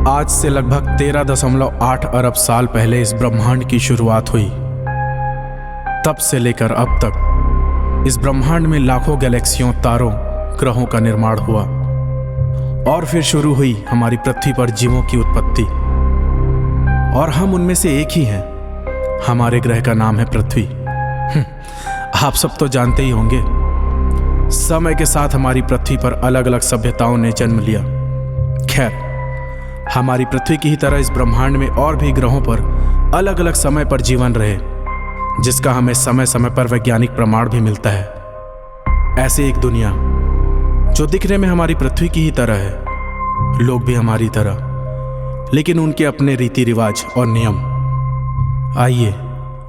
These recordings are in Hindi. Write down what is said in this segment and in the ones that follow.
आज से लगभग 13.8 अरब साल पहले इस ब्रह्मांड की शुरुआत हुई। तब से लेकर अब तक इस ब्रह्मांड में लाखों गैलेक्सियों, तारों, ग्रहों का निर्माण हुआ और फिर शुरू हुई हमारी पृथ्वी पर जीवों की उत्पत्ति। और हम उनमें से एक ही हैं। हमारे ग्रह का नाम है पृथ्वी। आप सब तो जानते ही होंगे, समय के साथ हमारी पृथ्वी पर अलग अलग सभ्यताओं ने जन्म लिया। खैर, हमारी पृथ्वी की ही तरह इस ब्रह्मांड में और भी ग्रहों पर अलग अलग समय पर जीवन रहे, जिसका हमें समय समय पर वैज्ञानिक प्रमाण भी मिलता है। ऐसे एक दुनिया जो दिखने में हमारी पृथ्वी की ही तरह है, लोग भी हमारी तरह, लेकिन उनके अपने रीति रिवाज और नियम। आइए,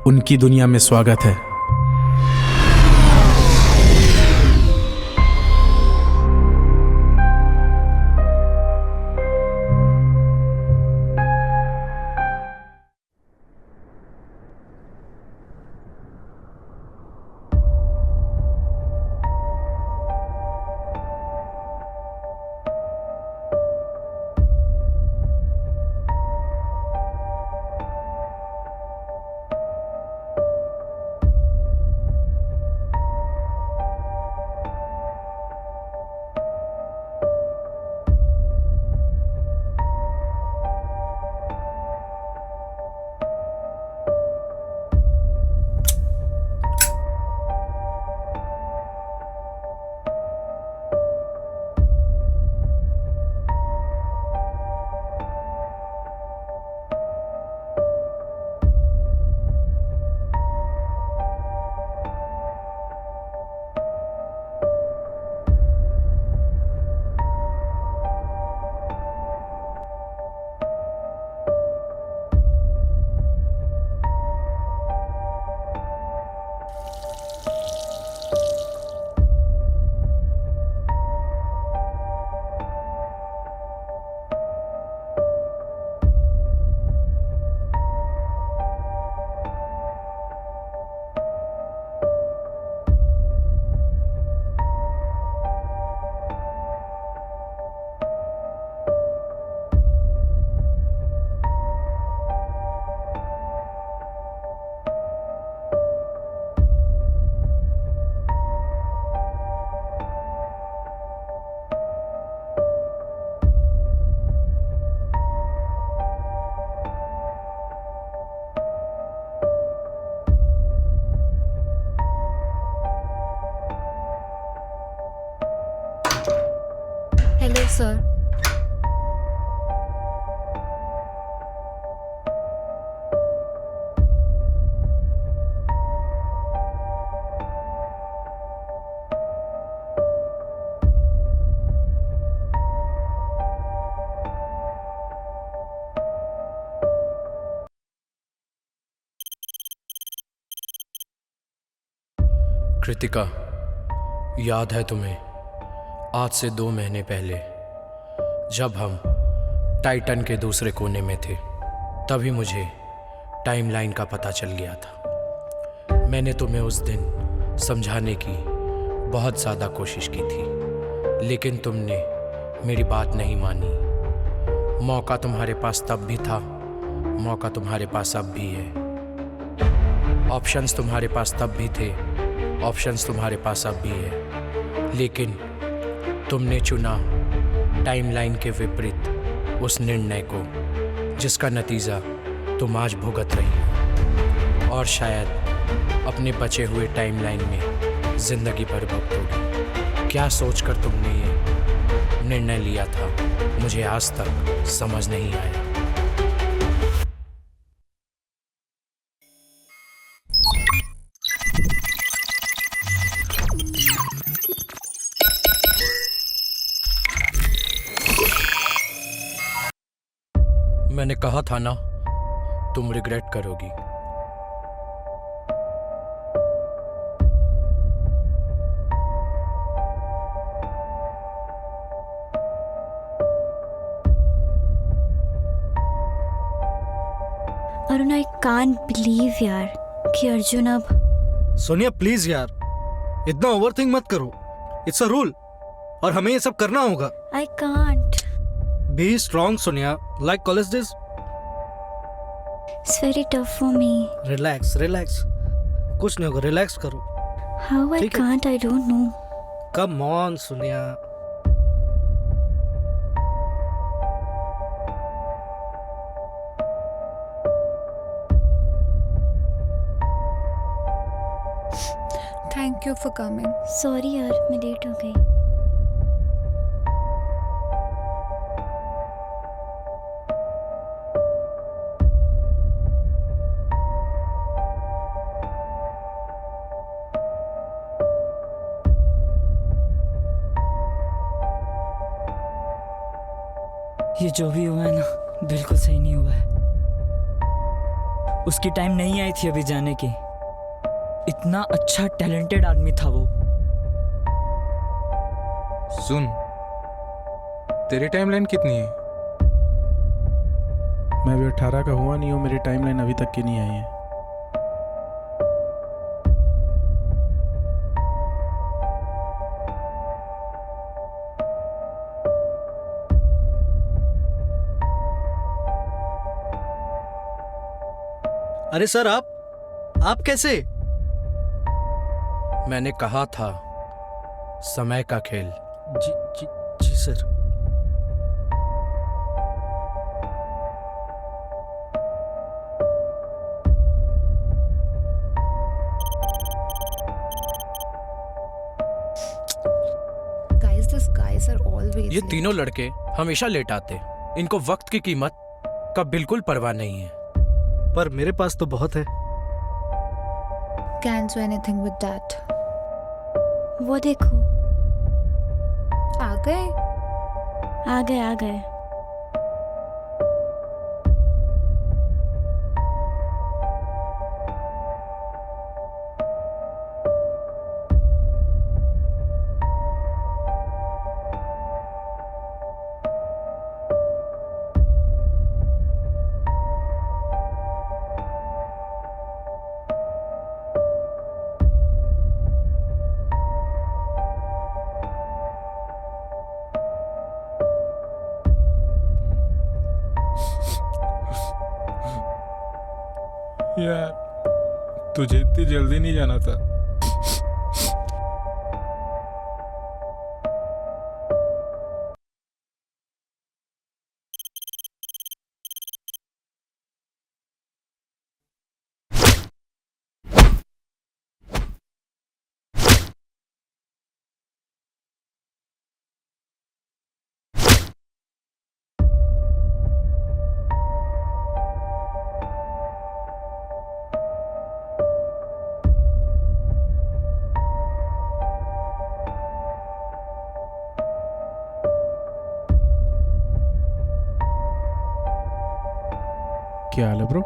उनकी दुनिया में स्वागत है। Hello sir. कृतिका, याद है तुम्हें आज से 2 महीने पहले जब हम टाइटन के दूसरे कोने में थे, तभी मुझे टाइमलाइन का पता चल गया था। मैंने तुम्हें उस दिन समझाने की बहुत ज़्यादा कोशिश की थी, लेकिन तुमने मेरी बात नहीं मानी। मौका तुम्हारे पास तब भी था, मौका तुम्हारे पास अब भी है। ऑप्शंस तुम्हारे पास तब भी थे, ऑप्शंस तुम्हारे पास अब भी है, लेकिन तुमने चुना टाइमलाइन के विपरीत उस निर्णय को, जिसका नतीजा तुम आज भुगत रही हो और शायद अपने बचे हुए टाइमलाइन में जिंदगी भर भुगतोगी। क्या सोचकर तुमने ये निर्णय लिया था, मुझे आज तक समझ नहीं आया। मैंने कहा था ना, तुम रिग्रेट करोगी। अरुण, आई कांट बिलीव यार कि अर्जुन अब। सोनिया प्लीज यार, इतना ओवरथिंक मत करो। इट्स अ रूल और हमें ये सब करना होगा। I can't. Be strong, Sonia. Like college days. It's very tough for me. Relax, relax. कुछ नहीं होगा, relax करो. How I ठीक है. can't, I don't know. Come on, Sonia. Thank you for coming. Sorry यार, मैं लेट हो गई. ये जो भी हुआ है ना, बिल्कुल सही नहीं हुआ है. उसकी टाइम नहीं आई थी अभी जाने की. इतना अच्छा टैलेंटेड आदमी था वो. सुन, तेरी टाइमलाइन कितनी है? मैं अभी 18 का हुआ नहीं हूँ, मेरी टाइमलाइन अभी तक की नहीं आई है. अरे सर, आप कैसे? मैंने कहा था समय का खेल. जी जी जी sir. Guys, these guys are always ये late. तीनों लड़के हमेशा लेट आते. इनको वक्त की कीमत का बिल्कुल परवाह नहीं है. पर मेरे पास तो बहुत है. Can't do anything with that. वो देखो, आ गए. आ गए आ गए. यार, तुझे इतनी जल्दी नहीं जाना था. क्या हाल है ब्रो?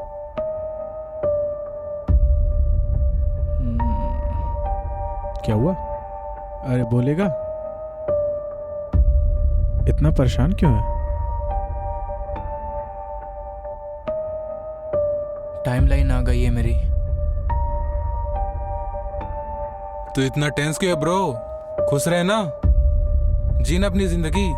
क्या हुआ? अरे बोलेगा. इतना परेशान क्यों है? टाइमलाइन आ गई है मेरी. तू इतना टेंस क्यों है ब्रो? खुश रहे ना, जीना अपनी जिंदगी.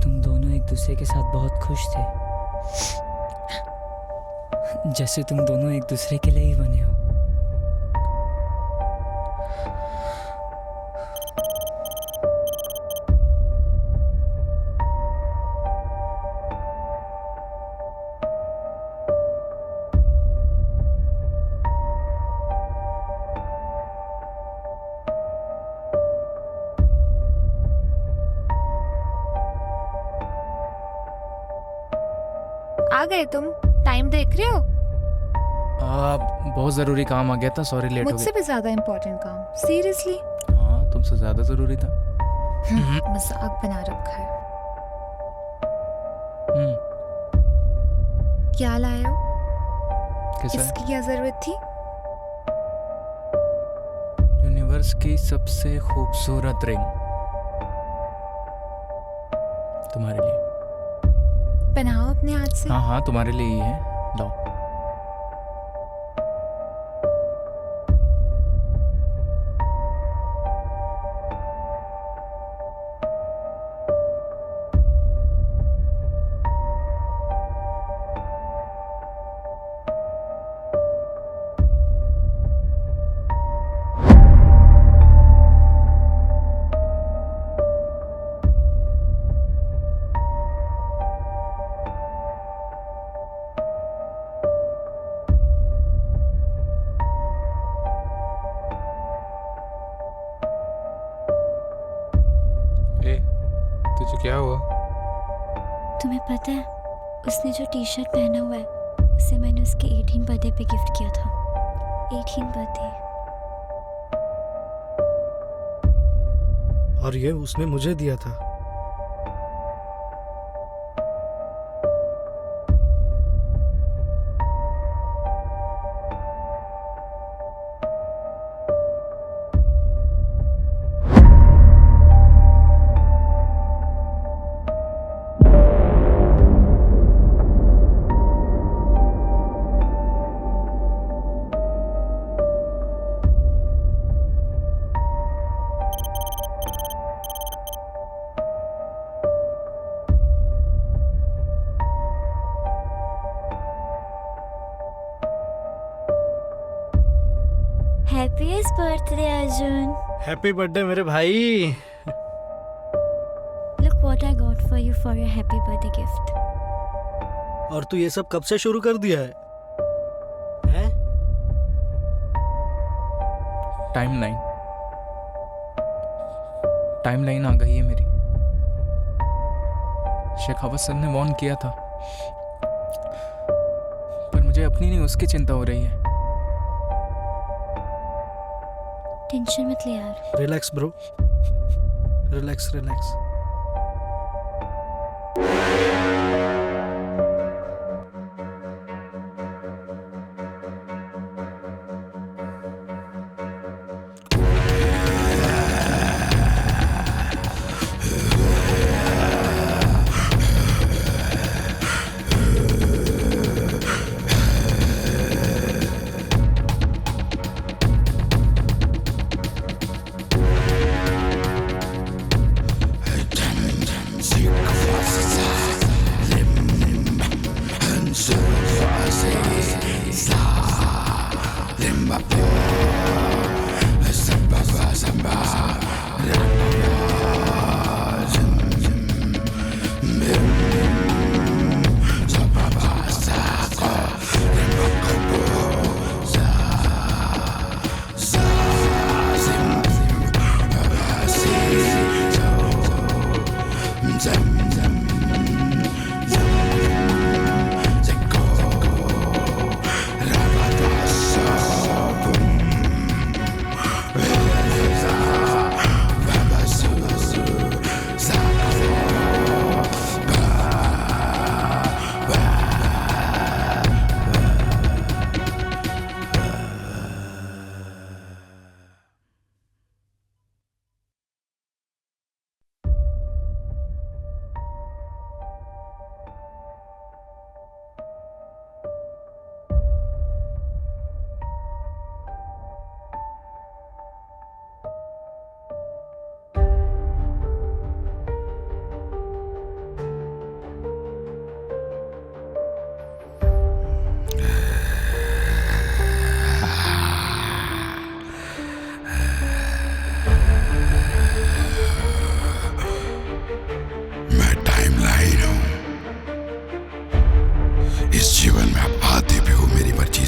तुम दोनों एक दूसरे के साथ बहुत खुश थे, जैसे तुम दोनों एक दूसरे के लिए ही बने हो. आ गए तुम. टाइम देख रहे हो? बहुत ज़रूरी काम आ गया था, सॉरी लेट हो मुझसे भी ज्यादा इम्पोर्टेंट काम. सीरियसली? गया. हाँ, तुमसे ज़्यादा ज़रूरी था. मजाक बना रखा है. हम्म, क्या लाए हो? कैसा है? इसकी क्या जरूरत थी? यूनिवर्स की सबसे खूबसूरत रिंग तुम्हारे लिए। पहनाओ अपने हाथ से। हाँ हाँ, तुम्हारे लिए ही है, लो। ए, तुझे क्या हुआ? तुम्हें पता है उसने जो टी शर्ट पहना हुआ है उसे मैंने उसके 18 बर्थडे पे गिफ्ट किया था। 18 बर्थडे। और ये उसने मुझे दिया था। Happiest birthday Arjun. Happy birthday मेरे भाई। Look what I got for you for your happy birthday gift. और तू ये सब कब से शुरू कर दिया है? हैं? टाइमलाइन आ गई है मेरी। शेखावत सर ने वार्न किया था, पर मुझे अपनी नहीं उसकी चिंता हो रही है। टेंशन मत ले यार। Relax bro, relax relax.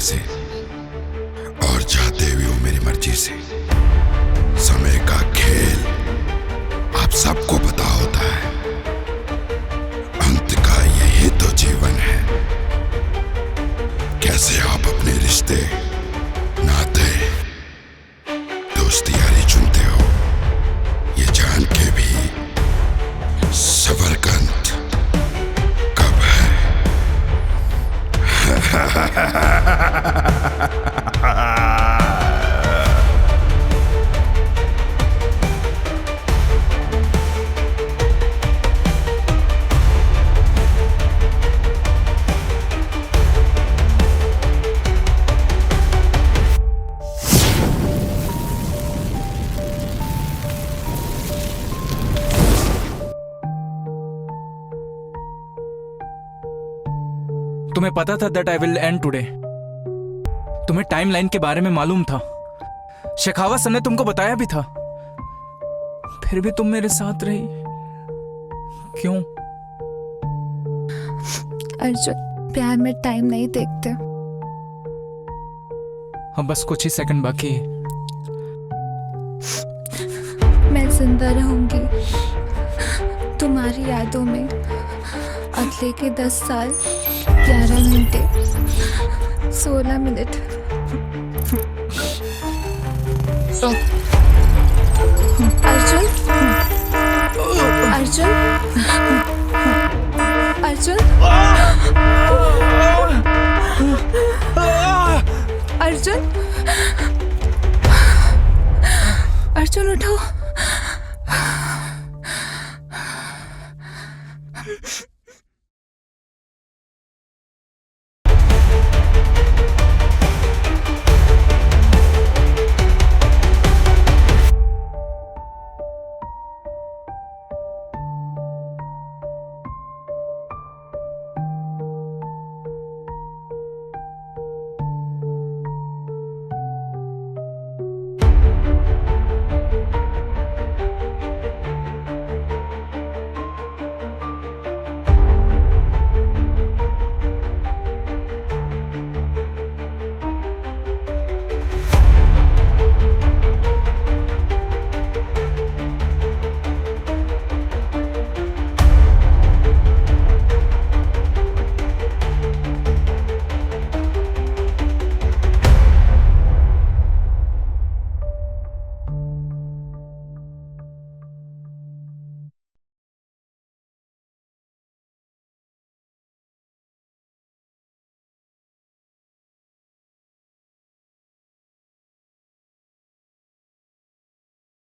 से और चाहते भी हो मेरी मर्जी से। समय का खेल आप सबको पता होता है, अंत का यही तो जीवन है। कैसे आप अपने रिश्ते, नाते, दोस्ती यारी चुनते हो, ये जान के भी सबर का अंत कब है? तुम्हें पता था that I will and today. तुम्हें टाइमलाइन के बारे में मालूम था, शेखावत सर ने तुमको बताया भी था, फिर भी तुम मेरे साथ रही। क्यों? अर्जुन, प्यार में टाइम नहीं देखते। अब बस कुछ ही सेकंड बाकी है। मैं जिंदा रहूंगी तुम्हारी यादों में अगले के 10 साल 11 घंटे 16 मिनट। अर्जुन, अर्जुन, अर्जुन, अर्जुन, अर्जुन उठो।